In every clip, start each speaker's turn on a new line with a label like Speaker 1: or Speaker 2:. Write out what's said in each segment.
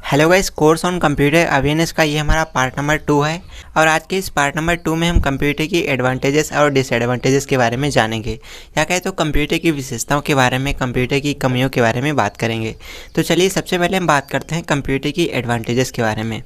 Speaker 1: Hello guys, course on computer awareness का ये हमारा पार्ट नंबर 2 है और आज के इस पार्ट नंबर 2 में हम कंप्यूटर की एडवांटेजेस और डिसएडवांटेजेस के बारे में जानेंगे, या कहें तो कंप्यूटर की विशेषताओं के बारे में, कंप्यूटर की कमियों के बारे में बात करेंगे। तो चलिए सबसे पहले हम बात करते हैं कंप्यूटर की एडवांटेजेस के बारे में,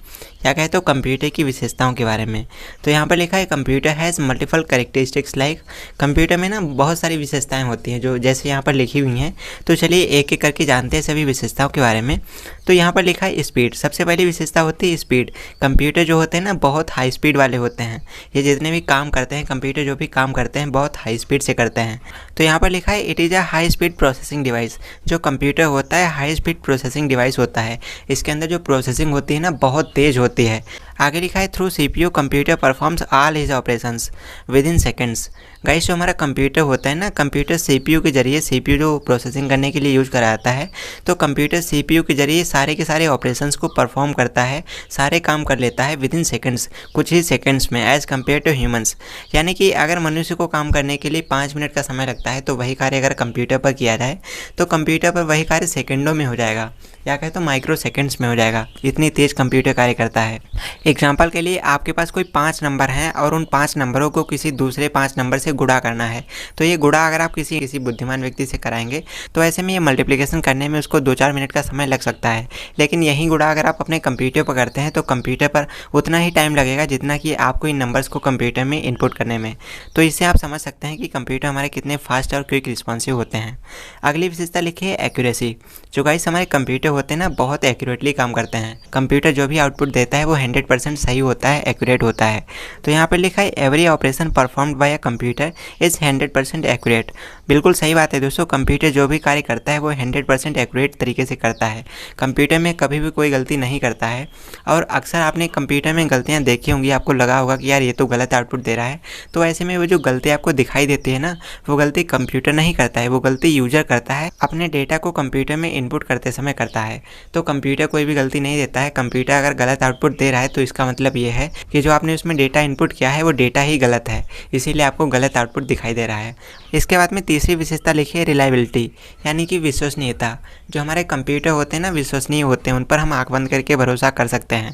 Speaker 1: या कहें तो कंप्यूटर की विशेषताओं के बारे में। तो यहाँ पर लिखा है computer has multiple characteristics like. Computer में ना बहुत सारी विशेषताएँ होती हैं जो जैसे यहाँ पर लिखी हुई हैं। तो चलिए एक एक करके जानते हैं सभी विशेषताओं के बारे में। तो यहाँ पर लिखा है स्पीड। सबसे पहली विशेषता होती है स्पीड। कंप्यूटर जो होते हैं ना बहुत हाई स्पीड वाले होते हैं। ये जितने भी काम करते हैं, कंप्यूटर जो भी काम करते हैं बहुत हाई स्पीड से करते हैं। तो यहाँ पर लिखा है it is a high speed processing device. जो कंप्यूटर होता है हाई स्पीड प्रोसेसिंग डिवाइस होता है। इसके अंदर जो प्रोसेसिंग होती है ना बहुत तेज़ होती है। आगे लिखा है through CPU computer performs all his operations with in seconds. Guys जो हमारा कंप्यूटर होता है ना, कंप्यूटर CPU के जरिए, CPU जो प्रोसेसिंग करने के लिए यूज़ करा जाता है, तो कंप्यूटर CPU के जरिए सारे के सारे ऑपरेशंस को परफॉर्म करता है, सारे काम कर लेता है विद इन सेकेंड्स, कुछ ही सेकेंड्स में, एज़ कम्पेयर टू ह्यूमंस। यानी कि अगर मनुष्य को काम करने के लिए 5 मिनट का समय लगता है, तो वही कार्य अगर कंप्यूटर पर किया जाए तो कंप्यूटर पर वही कार्य सेकेंडों में हो जाएगा, या कहें तो माइक्रो सेकेंड्स में हो जाएगा। इतनी तेज़ कंप्यूटर कार्य करता है। एग्जाम्पल के लिए आपके पास कोई 5 नंबर हैं और उन 5 नंबरों को किसी दूसरे 5 नंबर से गुणा करना है। तो ये गुणा अगर आप किसी बुद्धिमान व्यक्ति से कराएंगे तो ऐसे में ये मल्टीप्लिकेशन करने में उसको 2-4 मिनट का समय लग सकता है। लेकिन यही गुणा अगर आप अपने कंप्यूटर पर करते हैं तो कंप्यूटर पर उतना ही टाइम लगेगा जितना कि आपको इन नंबर्स को कंप्यूटर में इनपुट करने में। तो इससे आप समझ सकते हैं कि कंप्यूटर हमारे कितने फास्ट और क्विक रिस्पॉन्सिव होते हैं। अगली विशेषता लिखी है एक्यूरेसी। जो गाइस हमारे कंप्यूटर होते हैं ना बहुत एक्यूरेटली काम करते हैं। कंप्यूटर जो भी आउटपुट देता है वो 100% सही होता है, एक्यूरेट होता है। तो यहाँ पर लिखा है every operation performed by a computer is 100% accurate. बिल्कुल सही बात है दोस्तों, कंप्यूटर जो भी कार्य करता है वो 100% एक्यूरेट तरीके से करता है। कंप्यूटर में कभी भी कोई गलती नहीं करता है। और अक्सर आपने कंप्यूटर में गलतियाँ देखी होंगी, आपको लगा होगा कि यार ये तो गलत आउटपुट दे रहा है। तो ऐसे में वो जो गलती आपको दिखाई देती है ना, वो गलती कंप्यूटर नहीं करता है, वो गलती यूजर करता है, अपने डेटा को कंप्यूटर में इनपुट करते समय करता है। तो कंप्यूटर कोई भी गलती नहीं देता है। कंप्यूटर अगर गलत आउटपुट दे रहा है तो इसका मतलब ये है कि जो आपने उसमें डेटा इनपुट किया है वो डेटा ही गलत है, इसीलिए आपको गलत आउटपुट दिखाई दे रहा है। इसके बाद में तीसरी विशेषता लिखी है रिलायबिलिटी, यानी कि विश्वसनीयता। जो हमारे कंप्यूटर होते हैं ना विश्वसनीय होते हैं, उन पर हम आंख बंद करके भरोसा कर सकते हैं।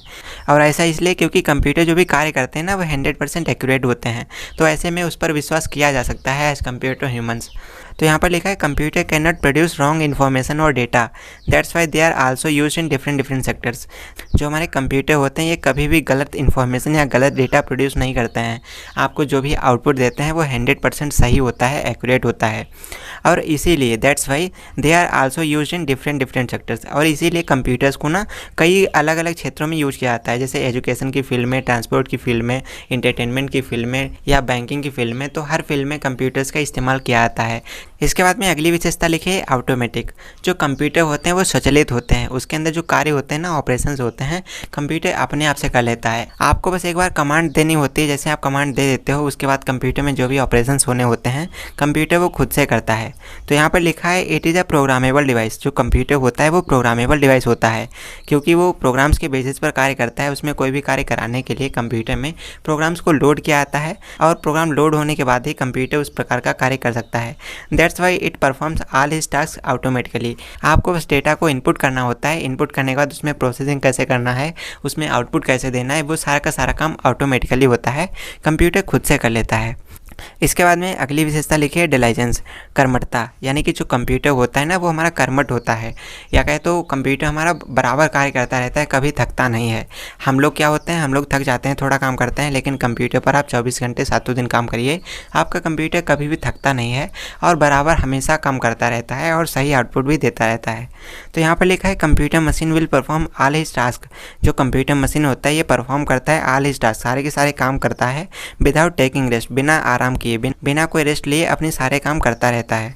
Speaker 1: और ऐसा इसलिए क्योंकि कंप्यूटर जो भी कार्य करते हैं ना वो 100% एक्यूरेट होते हैं। तो ऐसे में उस पर विश्वास किया जा सकता है एज़ कम्पेयर टू ह्यूमंस। तो यहाँ पर लिखा है computer can not produce wrong information और data, that's why they are also used in different sectors. जो हमारे कंप्यूटर होते हैं ये कभी भी गलत इन्फॉर्मेशन या गलत डेटा प्रोड्यूस नहीं करते हैं। आपको जो भी आउटपुट देते हैं वो 100% सही होता है, एक्यूरेट होता है। और इसीलिए that's why they are also used in different sectors. और इसीलिए कंप्यूटर्स को ना कई अलग अलग क्षेत्रों में यूज किया जाता है, जैसे एजुकेशन की फील्ड में, ट्रांसपोर्ट की फील्ड में, इंटरटेनमेंट की फील्ड में या बैंकिंग की फील्ड में। तो हर फील्ड में कंप्यूटर्स का इस्तेमाल किया जाता है। इसके बाद में अगली विशेषता लिखी है ऑटोमेटिक। जो कंप्यूटर होते हैं वो स्वचालित होते हैं, उसके अंदर जो कार्य होते हैं ना, ऑपरेशंस होते हैं, कंप्यूटर अपने आप से कर लेता है। आपको बस एक बार कमांड देनी होती है, जैसे आप कमांड दे देते हो उसके बाद कंप्यूटर में जो भी ऑपरेशंस होने होते हैं कंप्यूटर वो खुद से करता है। तो यहाँ पर लिखा है it is a programmable device. जो कंप्यूटर होता है वो प्रोग्रामेबल डिवाइस होता है, क्योंकि वो प्रोग्राम्स के बेसिस पर कार्य करता है। उसमें कोई भी कार्य कराने के लिए कंप्यूटर में प्रोग्राम्स को लोड किया जाता है और प्रोग्राम लोड होने के बाद ही कंप्यूटर उस प्रकार का कार्य कर सकता है। That's why it performs all his task automatically. आपको बस डेटा को इनपुट करना होता है, इनपुट करने के बाद उसमें प्रोसेसिंग कैसे करना है, उसमें आउटपुट कैसे देना है, वो सारा का सारा काम ऑटोमेटिकली होता है, कंप्यूटर खुद से कर लेता है। इसके बाद में अगली विशेषता लिखी है डिलाइजेंस, कर्मठता। यानी कि जो कंप्यूटर होता है ना वो हमारा कर्मठ होता है, या कहे तो कंप्यूटर हमारा बराबर कार्य करता रहता है, कभी थकता नहीं है। हम लोग क्या होते हैं, हम लोग थक जाते हैं, थोड़ा काम करते हैं, लेकिन कंप्यूटर पर आप 24 घंटे 7 दिन काम करिए, आपका कंप्यूटर कभी भी थकता नहीं है और बराबर हमेशा काम करता रहता है और सही आउटपुट भी देता रहता है। तो यहाँ पर लिखा है computer machine will perform all his task. जो कंप्यूटर मशीन होता है ये परफॉर्म करता है ऑल हिज टास्क, सारे के सारे काम करता है विदाउट टेकिंग रेस्ट, बिना आराम किए, बिना कोई रेस्ट लिए अपने सारे काम करता रहता है।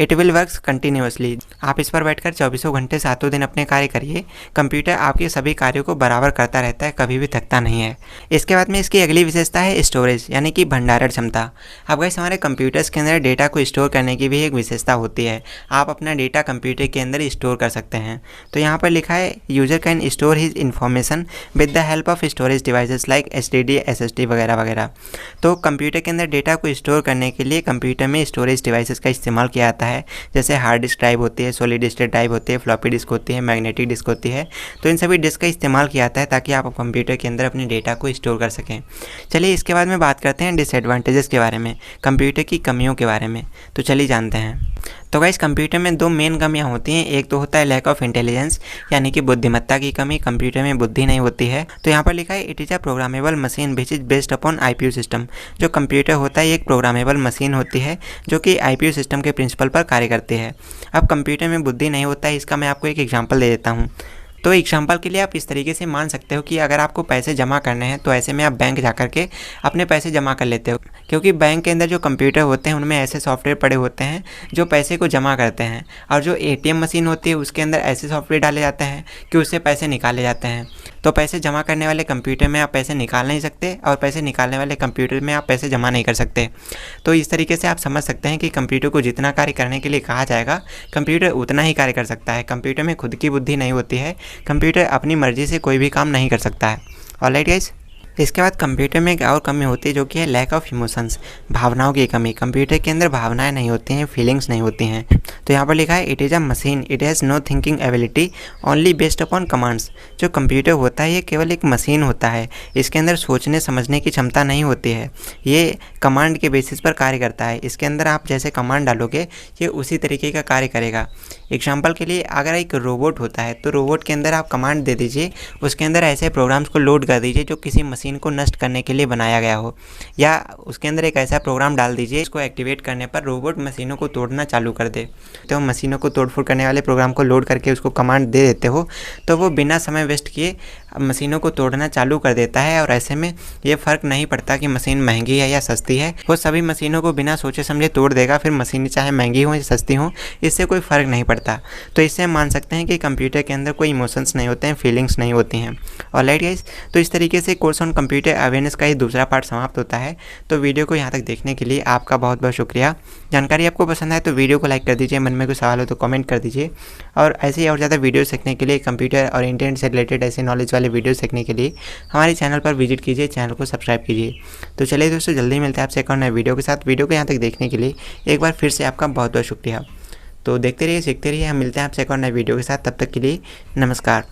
Speaker 1: It will works continuously. आप इस पर बैठकर 24 घंटे 7 दिन अपने कार्य करिए, कंप्यूटर आपके सभी कार्यों को बराबर करता रहता है, कभी भी थकता नहीं है। इसके बाद में इसकी अगली विशेषता है स्टोरेज, यानी कि भंडारण क्षमता। अब गाइस हमारे कंप्यूटर्स के अंदर डेटा को स्टोर करने की भी एक विशेषता होती है। आप अपना डेटा कंप्यूटर के अंदर स्टोर कर सकते हैं। तो यहाँ पर लिखा है user can store his information with the help of storage devices like SSD, SSD वगैरह वगैरह। तो कंप्यूटर के अंदर डेटा को स्टोर करने के लिए कंप्यूटर में स्टोरेज डिवाइसेस का इस्तेमाल किया जाता है। है, जैसे हार्ड डिस्क ड्राइव होती है, सॉलिड स्टेट ड्राइव होती है, फ्लॉपी डिस्क होती है, मैग्नेटिक डिस्क होती है। तो इन सभी डिस्क का इस्तेमाल किया जाता है ताकि आप कंप्यूटर के अंदर अपने डेटा को स्टोर कर सकें। चलिए इसके बाद में बात करते हैं डिसएडवांटेजेस के बारे में, कंप्यूटर की कमियों के बारे में। तो चलिए जानते हैं। तो गाइस कंप्यूटर में दो मेन कमियां होती हैं। एक तो होता है लैक ऑफ इंटेलिजेंस, यानी कि बुद्धिमत्ता की कमी, कंप्यूटर में बुद्धि नहीं होती है। तो यहाँ पर लिखा है it is a programmable machine which is based upon IPU system. जो कंप्यूटर होता है ये एक प्रोग्रामेबल मशीन होती है जो कि आईपीयू सिस्टम के प्रिंसिपल पर कार्य करती है। अब कंप्यूटर में बुद्धि नहीं होता है, इसका मैं आपको एक एग्जाम्पल दे देता हूँ। तो एग्जाम्पल के लिए आप इस तरीके से मान सकते हो कि अगर आपको पैसे जमा करने हैं तो ऐसे में आप बैंक जा कर के अपने पैसे जमा कर लेते हो, क्योंकि बैंक के अंदर जो कंप्यूटर होते हैं उनमें ऐसे सॉफ्टवेयर पड़े होते हैं जो पैसे को जमा करते हैं, और जो एटीएम मशीन होती है उसके अंदर ऐसे सॉफ्टवेयर डाले जाते हैं कि उससे पैसे निकाले जाते हैं। तो पैसे जमा करने वाले कंप्यूटर में आप पैसे निकाल नहीं सकते और पैसे निकालने वाले कंप्यूटर में आप पैसे जमा नहीं कर सकते। तो इस तरीके से आप समझ सकते हैं कि कंप्यूटर को जितना कार्य करने के लिए कहा जाएगा कंप्यूटर उतना ही कार्य कर सकता है। कंप्यूटर में खुद की बुद्धि नहीं होती है, कंप्यूटर अपनी मर्जी से कोई भी काम नहीं कर सकता है। ऑलराइट गाइस, इसके बाद कंप्यूटर में एक और कमी होती है जो कि है लैक ऑफ इमोशंस, भावनाओं की कमी। कंप्यूटर के अंदर भावनाएं नहीं होती हैं, फीलिंग्स नहीं होती हैं। तो यहाँ पर लिखा है it is a machine, it has no thinking ability only based upon commands. जो कंप्यूटर होता है ये केवल एक मशीन होता है, इसके अंदर सोचने समझने की क्षमता नहीं होती है, ये कमांड के बेसिस पर कार्य करता है। इसके अंदर आप जैसे कमांड डालोगे ये उसी तरीके का कार्य करेगा। एग्जाम्पल के लिए अगर एक रोबोट होता है तो रोबोट के अंदर आप कमांड दे दीजिए, उसके अंदर ऐसे प्रोग्राम्स को लोड कर दीजिए जो किसी मशीन को नष्ट करने के लिए बनाया गया हो, या उसके अंदर एक ऐसा प्रोग्राम डाल दीजिए इसको एक्टिवेट करने पर रोबोट मशीनों को तोड़ना चालू कर दे। तो मशीनों को तोड़फोड़ करने वाले प्रोग्राम को लोड करके उसको कमांड दे देते हो तो वो बिना समय वेस्ट किए मशीनों को तोड़ना चालू कर देता है। और ऐसे में ये फ़र्क नहीं पड़ता कि मशीन महंगी है या सस्ती है, वो सभी मशीनों को बिना सोचे समझे तोड़ देगा। फिर मशीनें चाहे महंगी हो या सस्ती हो, इससे कोई फ़र्क नहीं पड़ता। तो इससे हम मान सकते हैं कि कंप्यूटर के अंदर कोई इमोशंस नहीं होते हैं, फीलिंग्स नहीं होती हैं। ऑलराइट गाइस, तो इस तरीके से कोर्स ऑन कंप्यूटर अवेयरनेस का ये दूसरा पार्ट समाप्त होता है। तो वीडियो को यहाँ तक देखने के लिए आपका बहुत बहुत शुक्रिया। जानकारी आपको पसंद आए तो वीडियो को लाइक कर दीजिए, मन में कोई सवाल हो तो कमेंट कर दीजिए, और ऐसे ही और ज़्यादा वीडियो सीखने के लिए, कंप्यूटर और इंटरनेट से रिलेटेड ऐसे नॉलेज वाले वीडियो सीखने के लिए हमारे चैनल पर विजिट कीजिए, चैनल को सब्सक्राइब कीजिए। तो चलिए दोस्तों, जल्दी मिलते हैं आपसे एक और नए वीडियो के साथ। वीडियो को यहाँ तक देखने के लिए एक बार फिर से आपका बहुत बहुत शुक्रिया। तो देखते रहिए, सीखते रहिए। हम मिलते हैं आपसे एक और नए वीडियो के साथ, तब तक के लिए नमस्कार।